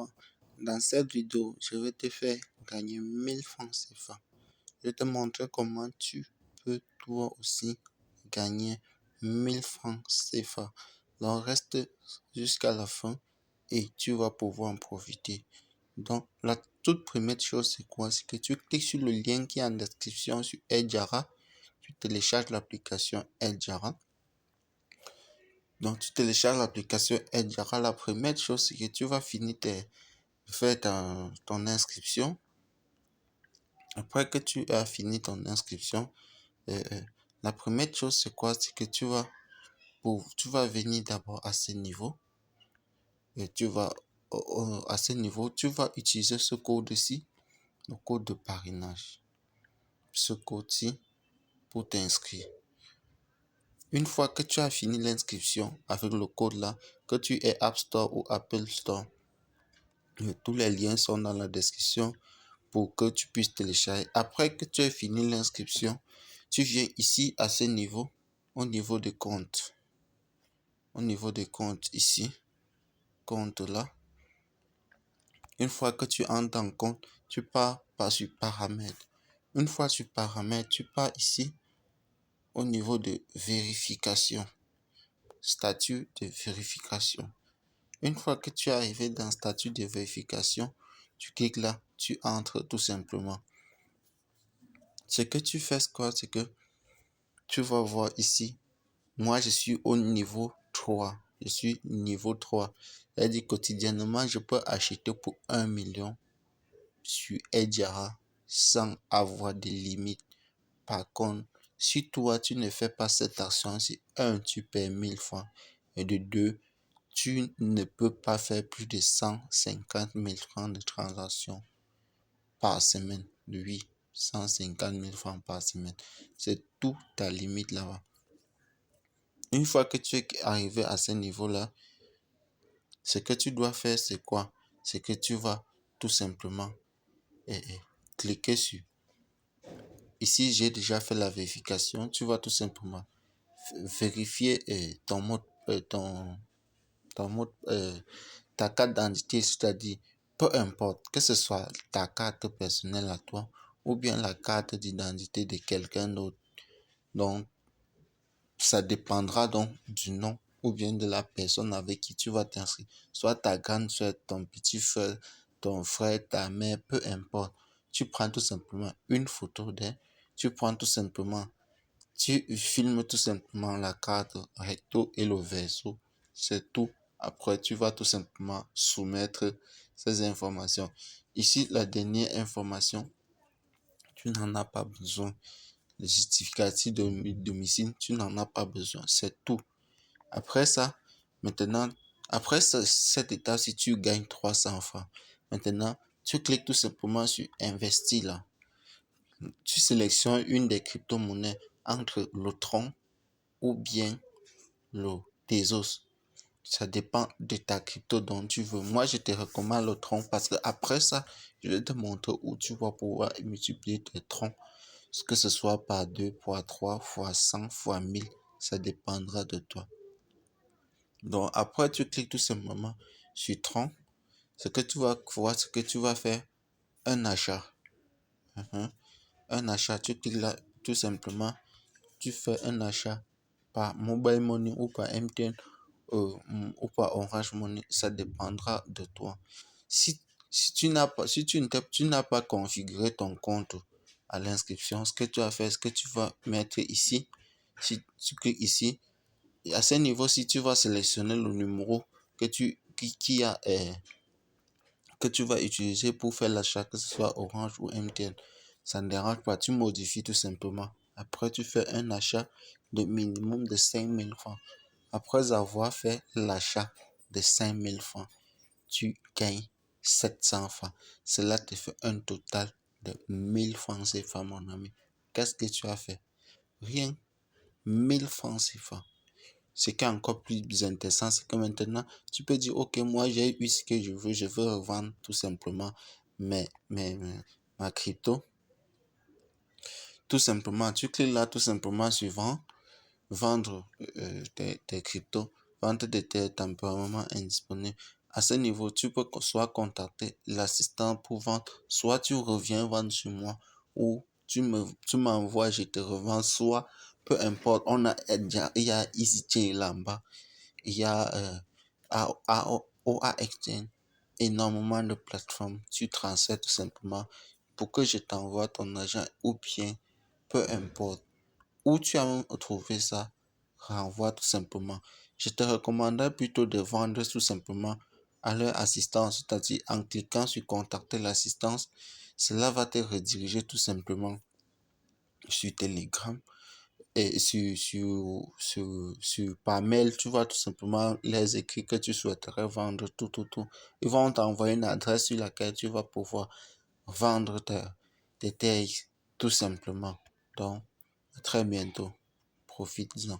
fois. Dans cette vidéo, je vais te faire gagner 1000 francs CFA. Je vais te montrer comment tu peux toi aussi gagner 1000 francs CFA. Donc reste jusqu'à la fin et tu vas pouvoir en profiter. Donc la toute première chose c'est quoi? C'est que tu cliques sur le lien qui est en description sur Aidjara. Tu télécharges l'application Aidjara. Donc, tu télécharges l'application Aidjara. La première chose, c'est que tu vas finir de faire ton inscription. Après que tu as fini ton inscription, la première chose, c'est quoi? C'est que tu vas venir d'abord à ce niveau. Et à ce niveau, tu vas utiliser ce code-ci, le code de parrainage. Ce code-ci pour t'inscrire. Une fois que tu as fini l'inscription avec le code là, que tu es App Store ou Apple Store, tous les liens sont dans la description pour que tu puisses télécharger. Après que tu aies fini l'inscription, tu viens ici à ce niveau, au niveau des comptes. Au niveau des comptes ici, compte là. Une fois que tu entres en compte, tu pars sur paramètres. Une fois sur paramètres, tu pars ici au niveau de vérification. Statut de vérification. Une fois que tu es arrivé dans statut de vérification, tu cliques là, tu entres tout simplement. Ce que tu fais, c'est quoi? C'est que tu vas voir ici. Moi, je suis au niveau 3. Je suis niveau 3. C'est-à-dire quotidiennement, je peux acheter pour 1 million sur Aidjara sans avoir de limite. Par contre, si toi, tu ne fais pas cette action, c'est tu perds 1000 francs. Et de 2, tu ne peux pas faire plus de 150 000 francs de transaction par semaine. Oui, 150 000 francs par semaine. C'est tout ta limite là-bas. Une fois que tu es arrivé à ce niveau-là, ce que tu dois faire, c'est quoi? C'est que tu vas tout simplement cliquer sur. Ici, j'ai déjà fait la vérification. Tu vas tout simplement vérifier ta carte d'identité, c'est-à-dire, peu importe, que ce soit ta carte personnelle à toi ou bien la carte d'identité de quelqu'un d'autre. Donc, ça dépendra donc du nom ou bien de la personne avec qui tu vas t'inscrire. Soit ta grande soeur, ton petit frère, ton frère, ta mère, peu importe. Tu prends tout simplement une photo d'elle. Tu prends tout simplement, tu filmes tout simplement la carte recto et le verso. C'est tout. Après, tu vas tout simplement soumettre ces informations. Ici, la dernière information, tu n'en as pas besoin. Le justificatif de domicile, tu n'en as pas besoin. C'est tout. Après ça, maintenant, après cette étape, si tu gagnes 300 francs, maintenant, tu cliques tout simplement sur investir là. Tu sélectionnes une des crypto-monnaies entre le Tron ou bien le Tezos. Ça dépend de ta crypto dont tu veux. Moi, je te recommande le Tron parce que après ça, je vais te montrer où tu vas pouvoir multiplier tes troncs. Que ce soit par 2, fois 3, fois 100, fois 1000. Ça dépendra de toi. Donc, après, tu cliques tout simplement sur Tron. Ce que tu vas voir, ce que tu vas faire, un achat. Un achat, tu cliques là, tout simplement. Tu fais un achat par Mobile Money ou par MTN ou par Orange Money. Ça dépendra de toi. Si tu n'as pas configuré ton compte à l'inscription, ce que tu vas faire, ce que tu vas mettre ici, si tu cliques ici, et à ce niveau, si tu vas sélectionner le numéro que que tu vas utiliser pour faire l'achat, que ce soit Orange ou MTN, ça ne dérange pas, tu modifies tout simplement. Après, tu fais un achat de minimum de 5000 francs. Après avoir fait l'achat de 5000 francs, tu gagnes 700 francs. Cela te fait un total de 1000 francs CFA, mon ami. Qu'est-ce que tu as fait? Rien. 1000 francs CFA. Ce qui est encore plus intéressant, c'est que maintenant, tu peux dire, ok, moi j'ai eu ce que je veux revendre tout simplement ma crypto. Tout simplement, tu cliques là tout simplement sur vendre tes cryptos, vente de terres temporairement indisponibles. À ce niveau, tu peux soit contacter l'assistant pour vendre, soit tu reviens vendre sur moi, ou tu m'envoies, je te revends, soit, peu importe, il y a EasyChain là-bas, il y a OA Exchange, énormément de plateformes. Tu transfères tout simplement pour que je t'envoie ton argent ou bien, peu importe, où tu as même trouvé ça, renvoie tout simplement. Je te recommanderais plutôt de vendre tout simplement à leur assistance, c'est-à-dire en cliquant sur contacter l'assistance, cela va te rediriger tout simplement sur Telegram et par mail, tu vas tout simplement les écrire que tu souhaiterais vendre tout. Ils vont t'envoyer une adresse sur laquelle tu vas pouvoir vendre tes TX tout simplement. Donc, à très bientôt. Profites-en.